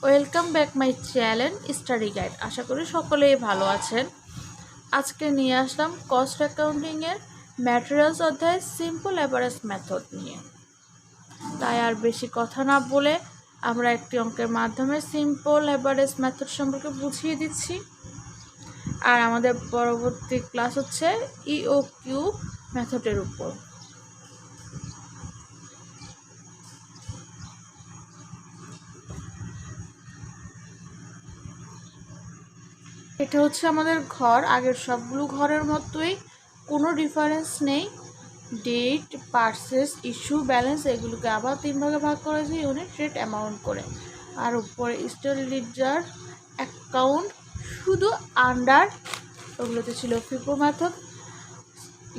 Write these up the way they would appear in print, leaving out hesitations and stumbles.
Welcome back my channel study guide. আশা করি সকলেই ভালো আছেন। আজকে নিয়ে আসলাম কস্ট অ্যাকাউন্টিংয়ের ম্যাটেরিয়ালস অধ্যায় সিম্পল অ্যাভারেজ মেথড নিয়ে। তাই আর বেশি কথা না বলে আমরা একটি অঙ্কের মাধ্যমে সিম্পল অ্যাভারেজ মেথড সম্পর্কে বুঝিয়ে দিচ্ছি। আর আমাদের পরবর্তী ক্লাস হচ্ছে ইওকিউ মেথডের উপর। এটা হচ্ছে আমাদের ঘর, আগের সবগুলো ঘরের মতোই, কোনো ডিফারেন্স নেই। ডেট, পারচেস, ইস্যু, ব্যালেন্স এগুলোকে আবার 3 ভাগে ভাগ করেছে ইউনিট, রেট, অ্যামাউন্ট করে। আর উপরে স্টোর লিডার অ্যাকাউন্ট, শুধু আন্ডার ওগুলোতে ছিল FIFO method,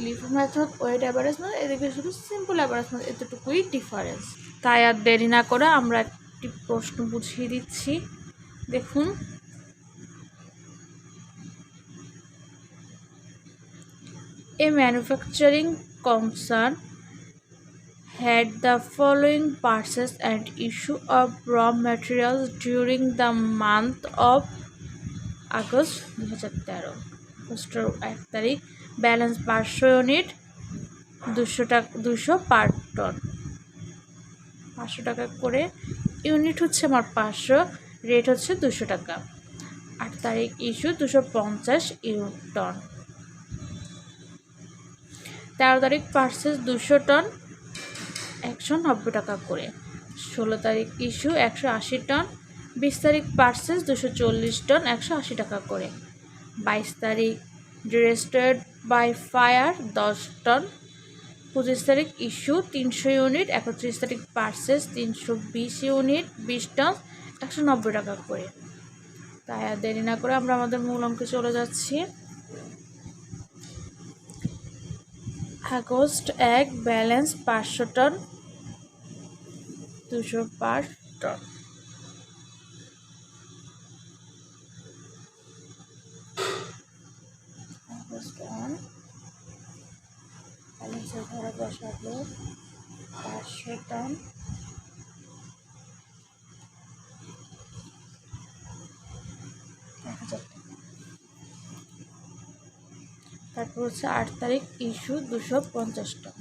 LIFO method, weight average method, এদিকে শুধু সিম্পল অ্যাভারেজ মেথড, এতটুকুই ডিফারেন্স। তাই আর দেরি না করে আমরা একটি প্রশ্ন বুঝিয়ে দিচ্ছি, দেখুন। A manufacturing concern had the following purchase and issue of raw materials during the month of August 2013. আগস্টের 1 তারিখ। ব্যালেন্স 500 ইউনিট, 200 পার টন, 500 টাকা করে। ইউনিট হচ্ছে আমার 500, রেট হচ্ছে 200 টাকা। 8 তারিখ ইস্যু 250 টন। 13 তারিখ পারচেস 200 টন, 190 টাকা করে। 16 তারিখ ইস্যু 180 টন, 20 তারিখ পারচেস 240 টন, 180 টাকা করে। 22 তারিখ ডিস্ট্রয়েড বাই ফায়ার 10 টন, 25 তারিখ ইস্যু 300 ইউনিট, 31 তারিখ পারচেস 320 ইউনিট, 20 টন, 190 টাকা করে। তাই আর দেরি না করে আমরা আমাদের মূল অঙ্কে চলে যাচ্ছি। আগস্ট 1, ব্যালেন্স 500 টন, 200 পার টন। আগস্ট 1, ব্যালেন্সের ঘরে বসাবো 500 টন, 1000 টাকা। তারপর হচ্ছে 8 তারিখ ইস্যু 250 টন।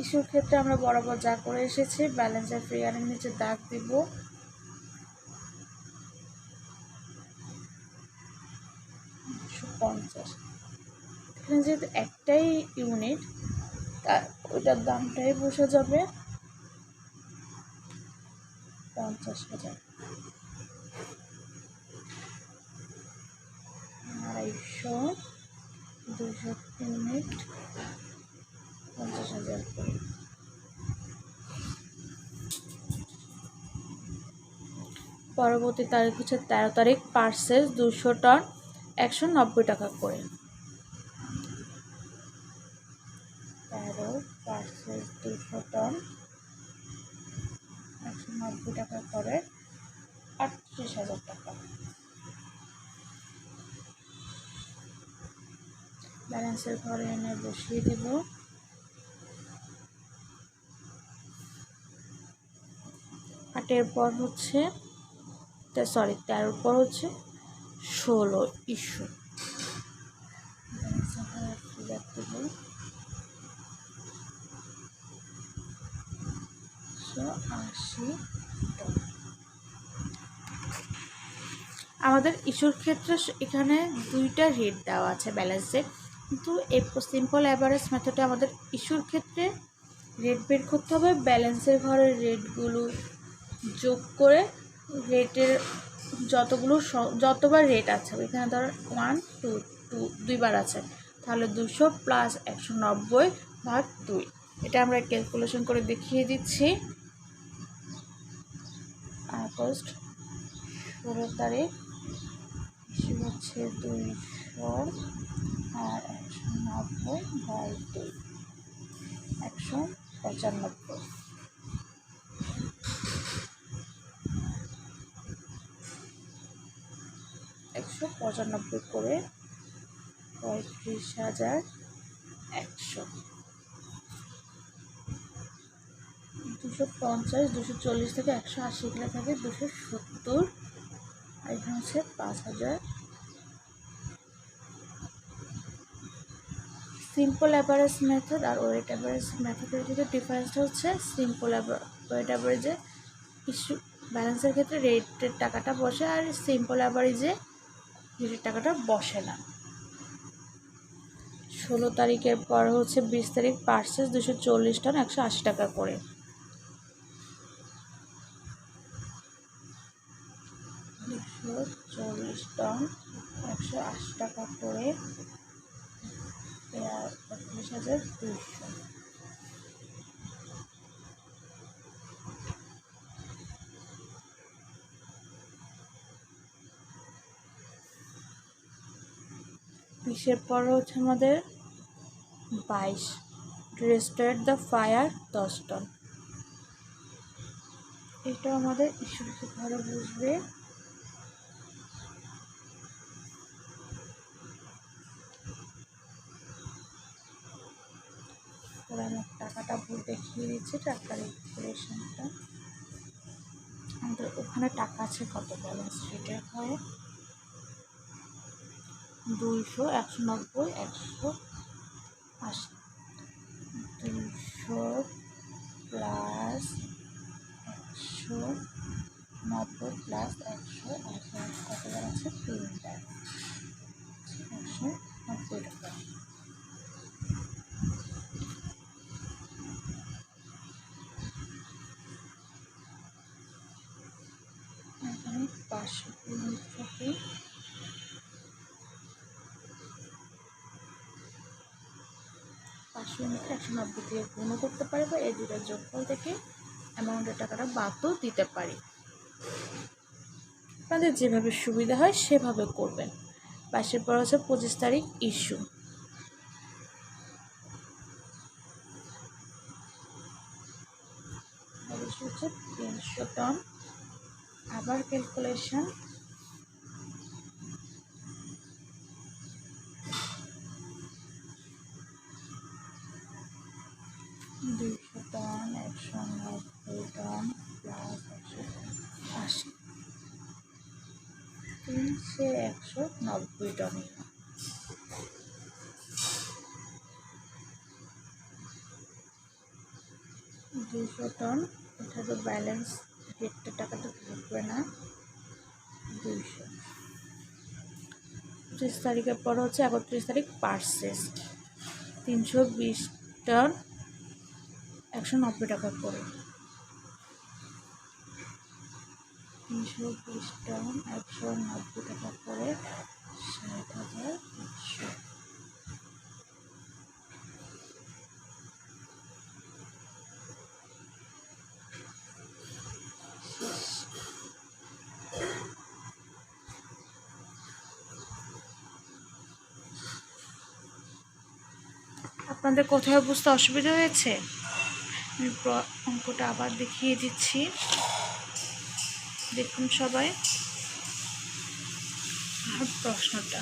ইস্যুর ক্ষেত্রে আমরা বরাবর যা করে এসেছি, ব্যালেন্সের ফিগারের নিচে দাগ দিব। এখানে যেহেতু একটাই ইউনিট, তার ওইটার দামটাই বসে যাবে 50,000। 250, 200 ইউনিট, 50,000 করে। পরবর্তী তারিখ হচ্ছে 13 তারিখ পারচেস 200 টন, 190 টাকা করে। 13 পারচেস 200 টন, 190 টাকা করে, 38,000 টাকা। ব্যালেন্সের ঘরে এনে বসিয়ে দিব। আটের পর হচ্ছে 13 পর হচ্ছে 16 ইস্যু। আমাদের ইস্যুর ক্ষেত্রে এখানে দুইটা রেট দেওয়া আছে ব্যালেন্সে, কিন্তু এই সিম্পল অ্যাভারেজ মেথডে আমাদের ইস্যুর ক্ষেত্রে রেট বের করতে হবে। ব্যালেন্সের ঘরের রেটগুলো যোগ করে রেটের যতবার রেট আছে, এখানে ধর 1, 2 দুইবার আছে, তাহলে 200 প্লাস 190 ভাগ 2। এটা আমরা ক্যালকুলেশন করে দেখিয়ে দিচ্ছি। আগস্ট 16 তারিখ ইস্যু হচ্ছে 200 আর 190 বাই 2, 195। 195 করে 35,100 250, 240 থেকে 180 এগুলো থাকে 270, আর এখানে হচ্ছে 5000। সিম্পল অ্যাভারেজ মেথড আর ওয়েট অ্যাভারেজ মেথডের ভিতরে ডিফারেন্সটা হচ্ছে সিম্পল ওয়েট অ্যাভারেজে ইস্যু ব্যালেন্সের ক্ষেত্রে রেটের টাকাটা বসে, আর সিম্পল অ্যাভারেজে রেটের টাকাটা বসে না। 16 তারিখের পর হচ্ছে 20 তারিখ পার্সেস 240 টন 180 টাকা করে। 240 টন 180 টাকা করে 31,200। বিশের পর হচ্ছে আমাদের 22 রেস্টার্ট দ্য ফায়ার 10 টন। এটা আমাদের ইস্যুকে ভালো বুঝবে। আমার টাকাটা ভুল দেখিয়ে দিচ্ছে, টাকার রেগুলেশনটা আমাদের ওখানে টাকা আছে কত ব্যালেন্স শিটে হয় 200, 190, 180, 200 প্লাস 190 প্লাস 180 কত আছে 3টা 190 টাকা। এখানে 500 ইউনিট থেকে 500 ইউনিটকে 190 দিয়ে গুণ করতে পারি, বা এই দুটার যোগফল থেকে অ্যামাউন্টের টাকাটা বাদও দিতে পারি। আপনাদের যেভাবে সুবিধা হয় সেভাবে করবেন। 22-এর পর হচ্ছে 25 তারিখ ইস্যু। হচ্ছে 300 টন। আবার calculation 200 ton 190 ton plus 180, 190 ton. 200 ton, এটা তো ব্যালেন্স রেটটা টাকাটা থাকবে না। 200 25 তারিখের পর হচ্ছে 31 তারিখ পার্সেস 320 টন 190 টাকা করে। 320 টন 190 টাকা করে 60,500। আপনাদের কোথাও বুঝতে অসুবিধা হয়েছে? আমি অঙ্কটা আবার দেখিয়ে দিচ্ছি, দেখুন সবাই প্রশ্নটা।